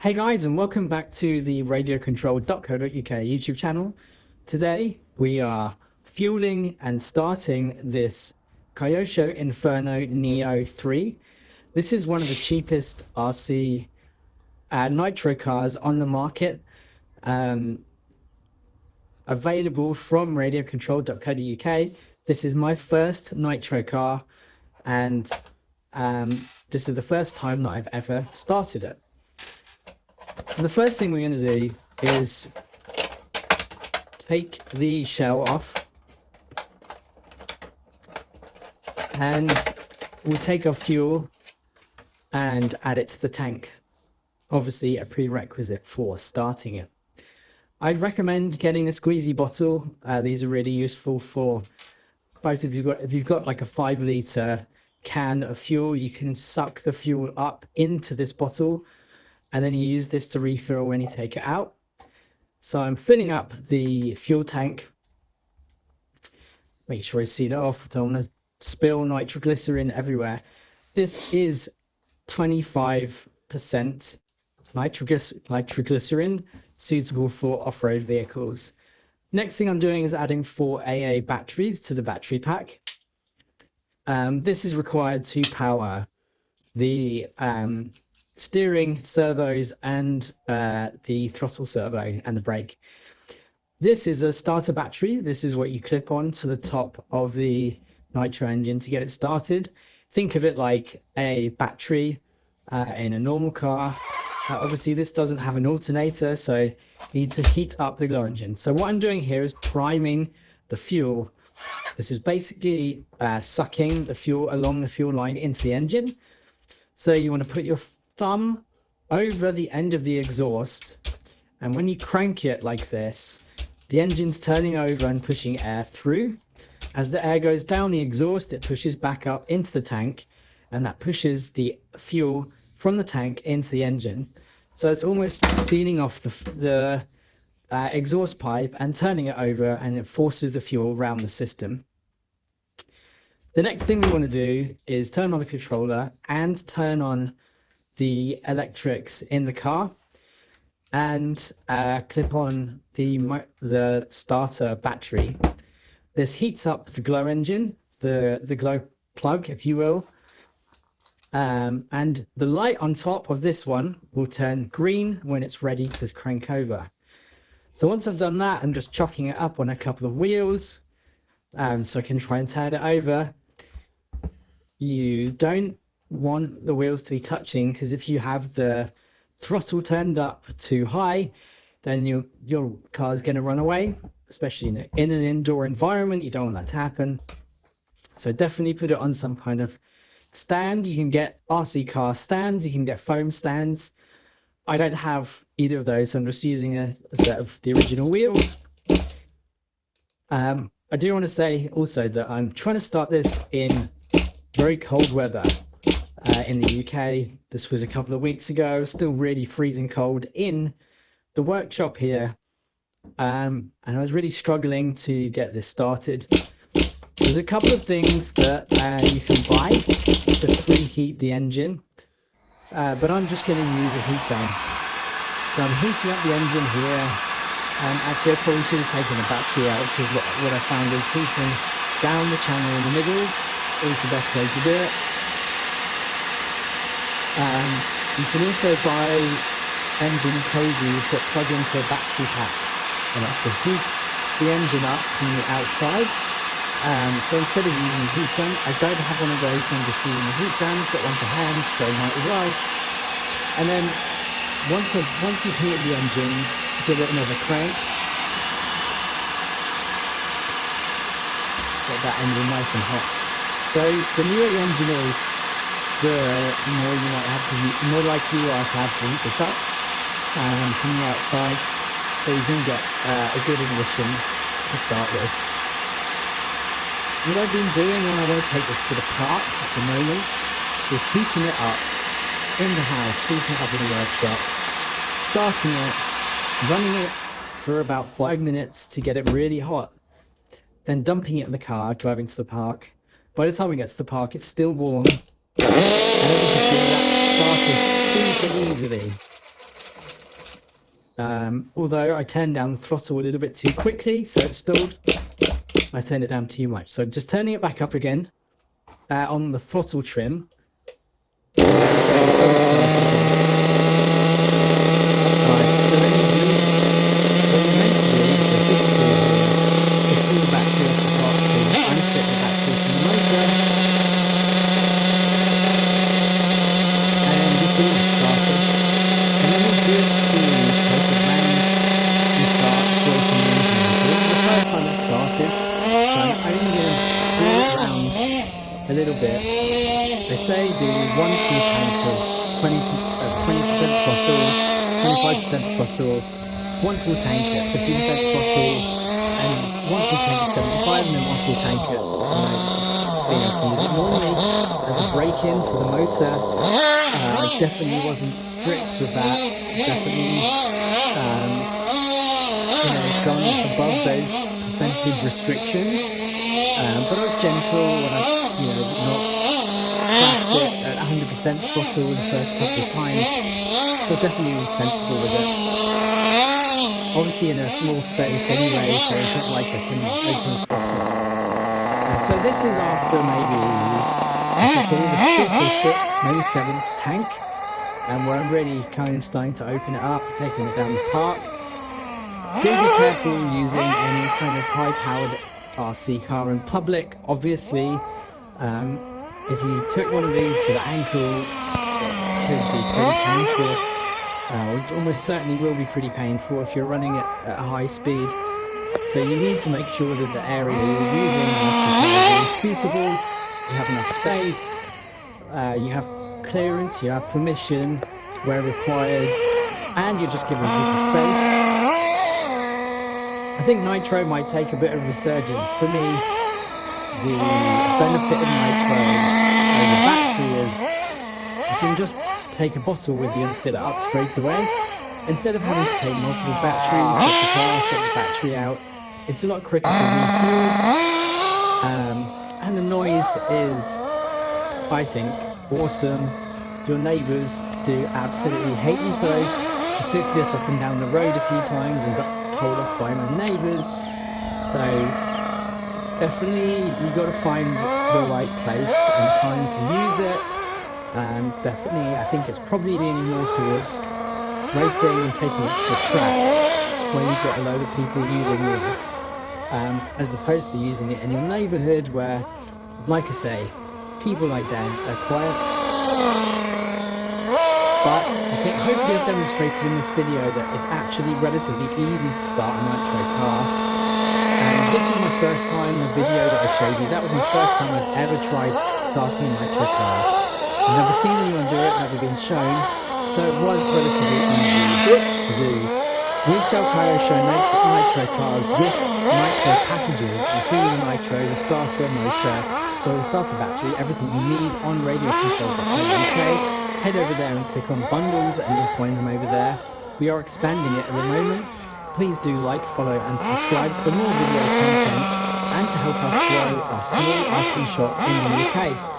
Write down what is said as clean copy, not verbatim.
Hey guys, and welcome back to the radiocontrol.co.uk YouTube channel. Today we are fueling and starting this Kyosho Inferno Neo 3. This is one of the cheapest RC nitro cars on the market, available from radiocontrol.co.uk. This is my first nitro car, and this is the first time that I've ever started it. So the first thing we're going to do is take the shell off, and we'll take our fuel and add it to the tank. Obviously a prerequisite for starting it. I'd recommend getting a squeezy bottle. These are really useful for both if you've got like a 5-litre can of fuel. You can suck the fuel up into this bottle, and then you use this to refill when you take it out. So I'm filling up the fuel tank. Make sure I seal it off. Don't want to spill nitroglycerin everywhere. This is 25% nitroglycerin, suitable for off-road vehicles. Next thing I'm doing is adding 4 AA batteries to the battery pack. This is required to power the steering servos and the throttle servo and the brake. This is a starter battery. This is what you clip on to the top of the nitro engine to get it started. Think of it like a battery in a normal car. Obviously this doesn't have an alternator, so you need to heat up the glow engine. So what I'm doing here is priming the fuel. This is basically sucking the fuel along the fuel line into the engine. So you want to put your thumb over the end of the exhaust, and when you crank it like this, the engine's turning over and pushing air through. As the air goes down the exhaust, it pushes back up into the tank, and that pushes the fuel from the tank into the engine. So it's almost sealing off the exhaust pipe and turning it over, and it forces the fuel around the system. The next thing we want to do is turn on the controller and turn on the electrics in the car, and clip on the starter battery. This heats up the glow engine, the glow plug, if you will, and the light on top of this one will turn green when it's ready to crank over. So once I've done that, I'm just chucking it up on a couple of wheels, so I can try and turn it over. You don't want the wheels to be touching, because if you have the throttle turned up too high, then your car is going to run away, especially in an indoor environment. You don't want that to happen. So definitely put it on some kind of stand. You can get RC car stands, you can get foam stands. I don't have either of those, so I'm just using a set of the original wheels. I do want to say also that I'm trying to start this in very cold weather. In the UK, this was a couple of weeks ago, still really freezing cold in the workshop here, and I was really struggling to get this started. There's a couple of things that you can buy to preheat the engine, but I'm just going to use a heat gun. So I'm heating up the engine here. Actually, I probably should have taken the battery out, because what I found is heating down the channel in the middle is the best way to do it. You can also buy engine cozies that plug into a battery pack, and that's to heat the engine up from the outside. So instead of using a heat gun, I don't have one of those, so I'm just using a heat gun. Got one to hand, so might as well. And then once you've heated the engine, give it another crank. Get that engine nice and hot. So the newer the engine is, the more you might have to, more likely you are to have to heat this up from the outside, so you can get a good ignition to start with. What I've been doing when I want to take this to the park at the moment is heating it up in the house, heating it up in the workshop, starting it, running it for about 5 minutes to get it really hot, then dumping it in the car, driving to the park. By the time we get to the park, it's still warm, and as you can see, that started super easily. Although I turned down the throttle a little bit too quickly, so it stalled. I turned it down too much. So just turning it back up again on the throttle trim. A little bit. They say do 1 full tank of 20% throttle, 25% throttle, 1 full tank at 50% throttle, and 1 full tank at 75, and then 1 full tank at being able to use it normally as a break-in for the motor. I definitely wasn't strict with that. Definitely, gone above those percentage restrictions. But I was gentle and I, not crashed it at 100% throttle the first couple of times. So definitely sensible with it. Obviously in a small space anyway, so it's not like I can open the throttle. So this is after maybe, I should call it a 6th or 6th, maybe 7th tank. And where I'm really kind of starting to open it up, taking it down the park. Do be careful using any kind of high-powered RC car in public. Obviously, if you took one of these to the ankle, it could be pretty painful. It almost certainly will be pretty painful if you're running it at a high speed. So you need to make sure that the area you're using is suitable, you have enough space, you have clearance, you have permission where required, and you're just giving people space. I think Nitro might take a bit of resurgence. For me, the benefit of Nitro over battery is you can just take a bottle with you and fill it up straight away. Instead of having to take multiple batteries, get the car, get the battery out, it's a lot quicker to refuel. And the noise is, I think, awesome. Your neighbours do absolutely hate me for those. I took this up and down the road a few times and got told off by my neighbours. So definitely you've got to find the right place and time to use it. Definitely I think it's probably leaning more towards racing and taking it to the track when you've got a load of people using this, as opposed to using it in your neighbourhood where, like I say, people like that are quiet. But I think hopefully I've demonstrated in this video that it's actually relatively easy to start a Nitro car. This is my first time in the video that I showed you. That was my first time I've ever tried starting a Nitro car. I've never seen anyone do it, never been shown, so it was relatively easy to do. We sell Kyosho Nitro cars with Nitro packages, including the Nitro, the starter motor, so the starter battery, everything you need on radiocontrol.co.uk. Head over there and click on bundles and you'll find them over there. We are expanding it at the moment. Please do like, follow and subscribe for more video content and to help us grow our small RC shop in the UK.